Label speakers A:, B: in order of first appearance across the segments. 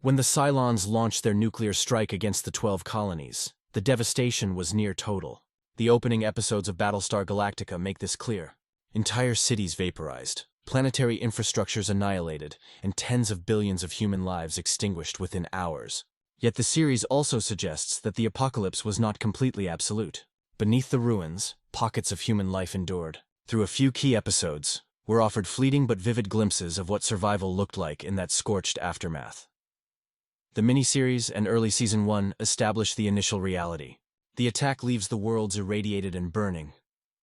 A: When the Cylons launched their nuclear strike against the 12 colonies, the devastation was near total. The opening episodes of Battlestar Galactica make this clear. Entire cities vaporized, planetary infrastructures annihilated, and tens of billions of human lives extinguished within hours. Yet the series also suggests that the apocalypse was not completely absolute. Beneath the ruins, pockets of human life endured. Through a few key episodes, we're offered fleeting but vivid glimpses of what survival looked like in that scorched aftermath. The miniseries and early Season 1 establish the initial reality. The attack leaves the worlds irradiated and burning,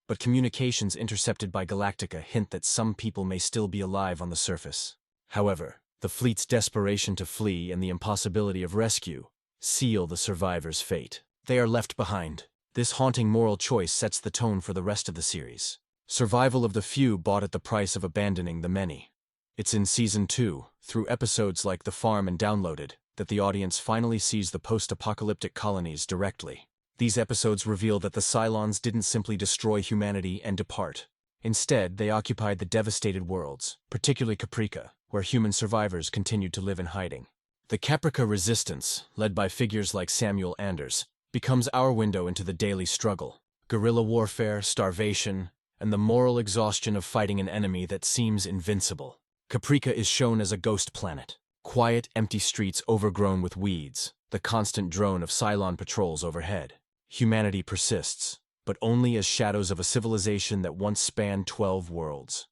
A: but communications intercepted by Galactica hint that some people may still be alive on the surface. However, the fleet's desperation to flee and the impossibility of rescue seal the survivors' fate. They are left behind. This haunting moral choice sets the tone for the rest of the series. Survival of the few bought at the price of abandoning the many. It's in Season 2, through episodes like The Farm and Downloaded, that the audience finally sees the post-apocalyptic colonies directly. These episodes reveal that the Cylons didn't simply destroy humanity and depart. Instead, they occupied the devastated worlds, particularly Caprica, where human survivors continued to live in hiding. The Caprica resistance, led by figures like Samuel Anders, becomes our window into the daily struggle. Guerrilla warfare, starvation, and the moral exhaustion of fighting an enemy that seems invincible. Caprica is shown as a ghost planet. Quiet, empty streets overgrown with weeds, the constant drone of Cylon patrols overhead. Humanity persists, but only as shadows of a civilization that once spanned 12 worlds.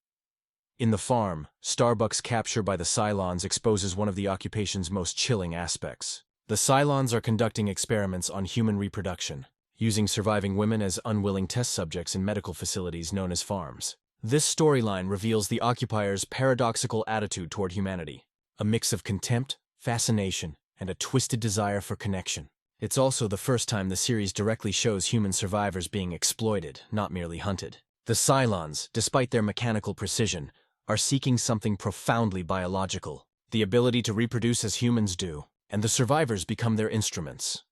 A: In The Farm, Starbuck's capture by the Cylons exposes one of the occupation's most chilling aspects. The Cylons are conducting experiments on human reproduction, using surviving women as unwilling test subjects in medical facilities known as farms. This storyline reveals the occupiers' paradoxical attitude toward humanity, a mix of contempt, fascination, and a twisted desire for connection. It's also the first time the series directly shows human survivors being exploited, not merely hunted. The Cylons, despite their mechanical precision, are seeking something profoundly biological, the ability to reproduce as humans do, and the survivors become their instruments.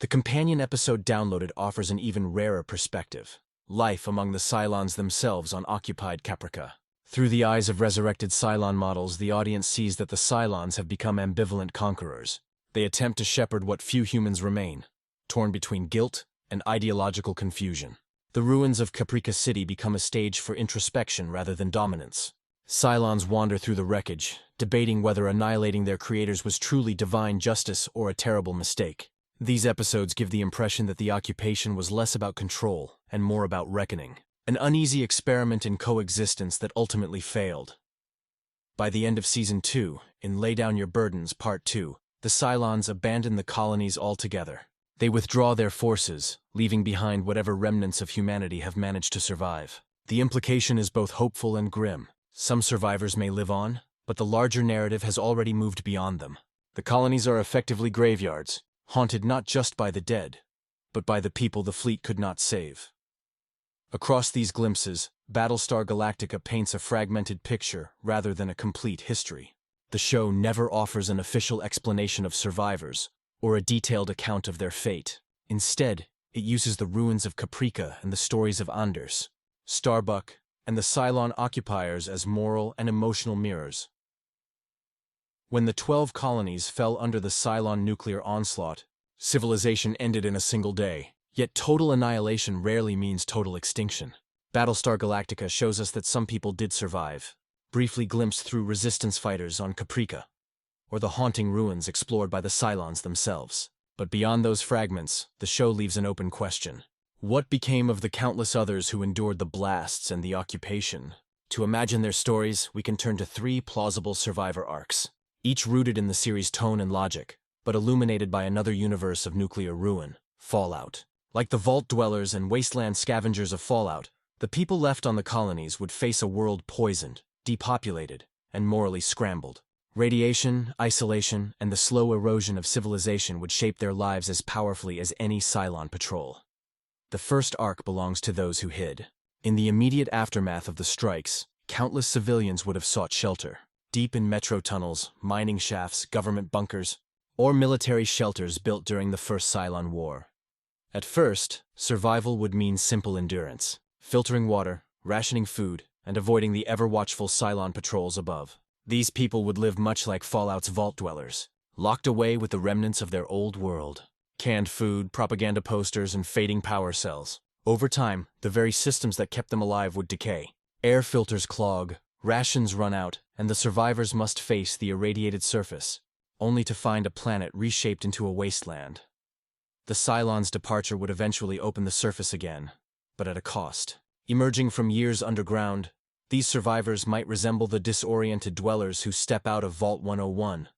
A: The companion episode Downloaded offers an even rarer perspective: life among the Cylons themselves on occupied Caprica. Through the eyes of resurrected Cylon models, the audience sees that the Cylons have become ambivalent conquerors. They attempt to shepherd what few humans remain, torn between guilt and ideological confusion. The ruins of Caprica City become a stage for introspection rather than dominance. Cylons wander through the wreckage, debating whether annihilating their creators was truly divine justice or a terrible mistake. These episodes give the impression that the occupation was less about control and more about reckoning, an uneasy experiment in coexistence that ultimately failed. By the end of Season 2, in Lay Down Your Burdens Part 2, the Cylons abandon the colonies altogether. They withdraw their forces, leaving behind whatever remnants of humanity have managed to survive. The implication is both hopeful and grim. Some survivors may live on, but the larger narrative has already moved beyond them. The colonies are effectively graveyards, haunted not just by the dead, but by the people the fleet could not save. Across these glimpses, Battlestar Galactica paints a fragmented picture rather than a complete history. The show never offers an official explanation of survivors or a detailed account of their fate. Instead, it uses the ruins of Caprica and the stories of Anders, Starbuck, and the Cylon occupiers as moral and emotional mirrors. When the 12 colonies fell under the Cylon nuclear onslaught, civilization ended in a single day. Yet total annihilation rarely means total extinction. Battlestar Galactica shows us that some people did survive, briefly glimpsed through resistance fighters on Caprica, or the haunting ruins explored by the Cylons themselves. But beyond those fragments, the show leaves an open question. What became of the countless others who endured the blasts and the occupation? To imagine their stories, we can turn to 3 plausible survivor arcs, each rooted in the series' tone and logic, but illuminated by another universe of nuclear ruin, Fallout. Like the Vault Dwellers and wasteland scavengers of Fallout, the people left on the colonies would face a world poisoned, depopulated, and morally scrambled. Radiation, isolation, and the slow erosion of civilization would shape their lives as powerfully as any Cylon patrol. The first arc belongs to those who hid. In the immediate aftermath of the strikes, countless civilians would have sought shelter, deep in metro tunnels, mining shafts, government bunkers, or military shelters built during the First Cylon War. At first, survival would mean simple endurance, filtering water, rationing food, and avoiding the ever-watchful Cylon patrols above. These people would live much like Fallout's Vault Dwellers, locked away with the remnants of their old world. Canned food, propaganda posters, and fading power cells. Over time, the very systems that kept them alive would decay. Air filters clog, rations run out, and the survivors must face the irradiated surface, only to find a planet reshaped into a wasteland. The Cylons' departure would eventually open the surface again, but at a cost. Emerging from years underground, these survivors might resemble the disoriented dwellers who step out of Vault 101,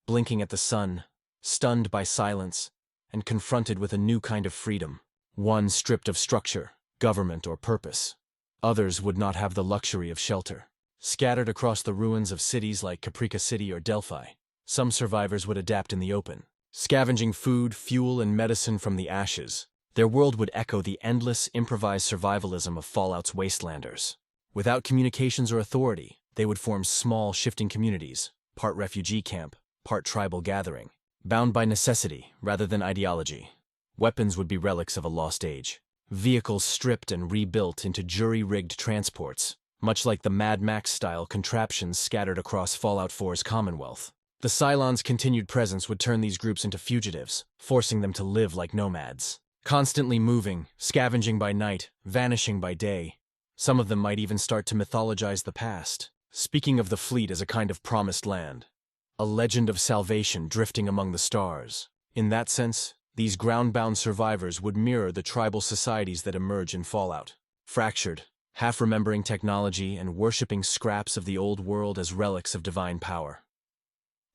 A: blinking at the sun, stunned by silence, and confronted with a new kind of freedom, one stripped of structure, government, or purpose. Others would not have the luxury of shelter. Scattered across the ruins of cities like Caprica City or Delphi, some survivors would adapt in the open, scavenging food, fuel, and medicine from the ashes. Their world would echo the endless, improvised survivalism of Fallout's wastelanders. Without communications or authority, they would form small, shifting communities, part refugee camp, part tribal gathering, bound by necessity rather than ideology. Weapons would be relics of a lost age. Vehicles stripped and rebuilt into jury-rigged transports, much like the Mad Max-style contraptions scattered across Fallout 4's Commonwealth. The Cylons' continued presence would turn these groups into fugitives, forcing them to live like nomads. Constantly moving, scavenging by night, vanishing by day. Some of them might even start to mythologize the past, speaking of the fleet as a kind of promised land, a legend of salvation drifting among the stars. In that sense, these ground-bound survivors would mirror the tribal societies that emerge in Fallout, fractured, half-remembering technology and worshipping scraps of the old world as relics of divine power.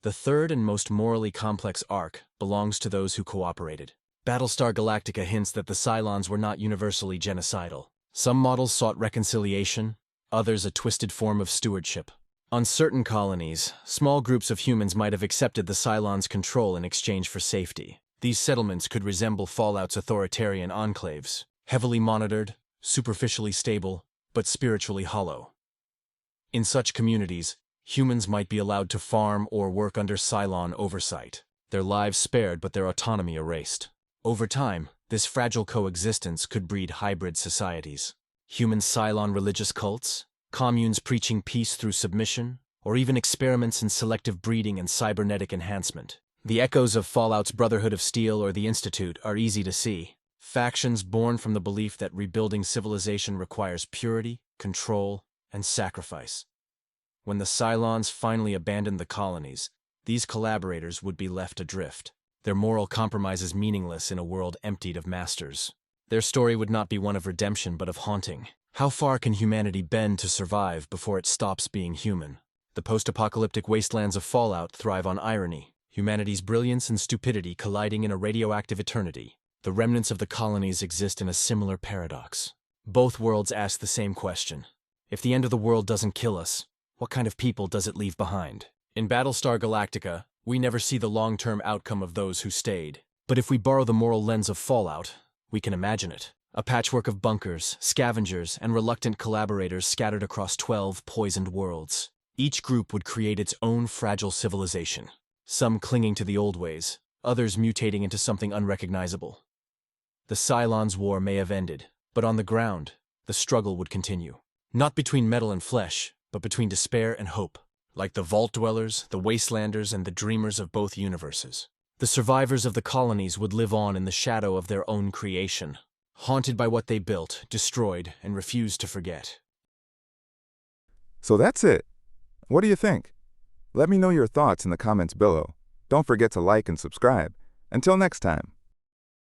A: The third and most morally complex arc belongs to those who cooperated. Battlestar Galactica hints that the Cylons were not universally genocidal. Some models sought reconciliation, others a twisted form of stewardship. On certain colonies, small groups of humans might have accepted the Cylons' control in exchange for safety. These settlements could resemble Fallout's authoritarian enclaves, heavily monitored, superficially stable, but spiritually hollow. In such communities, humans might be allowed to farm or work under Cylon oversight, their lives spared but their autonomy erased. Over time, this fragile coexistence could breed hybrid societies. Human Cylon religious cults, communes preaching peace through submission, or even experiments in selective breeding and cybernetic enhancement. The echoes of Fallout's Brotherhood of Steel or the Institute are easy to see. Factions born from the belief that rebuilding civilization requires purity, control, and sacrifice. When the Cylons finally abandoned the colonies, these collaborators would be left adrift. Their moral compromises meaningless in a world emptied of masters. Their story would not be one of redemption but of haunting. How far can humanity bend to survive before it stops being human? The post-apocalyptic wastelands of Fallout thrive on irony, humanity's brilliance and stupidity colliding in a radioactive eternity. The remnants of the colonies exist in a similar paradox. Both worlds ask the same question. If the end of the world doesn't kill us, what kind of people does it leave behind? In Battlestar Galactica, we never see the long-term outcome of those who stayed. But if we borrow the moral lens of Fallout, we can imagine it. A patchwork of bunkers, scavengers, and reluctant collaborators scattered across 12 poisoned worlds. Each group would create its own fragile civilization, some clinging to the old ways, others mutating into something unrecognizable. The Cylons' war may have ended, but on the ground, the struggle would continue. Not between metal and flesh, but between despair and hope. Like the Vault Dwellers, the Wastelanders, and the Dreamers of both universes. The survivors of the colonies would live on in the shadow of their own creation, haunted by what they built, destroyed, and refused to forget.
B: So that's it. What do you think? Let me know your thoughts in the comments below. Don't forget to like and subscribe. Until next time.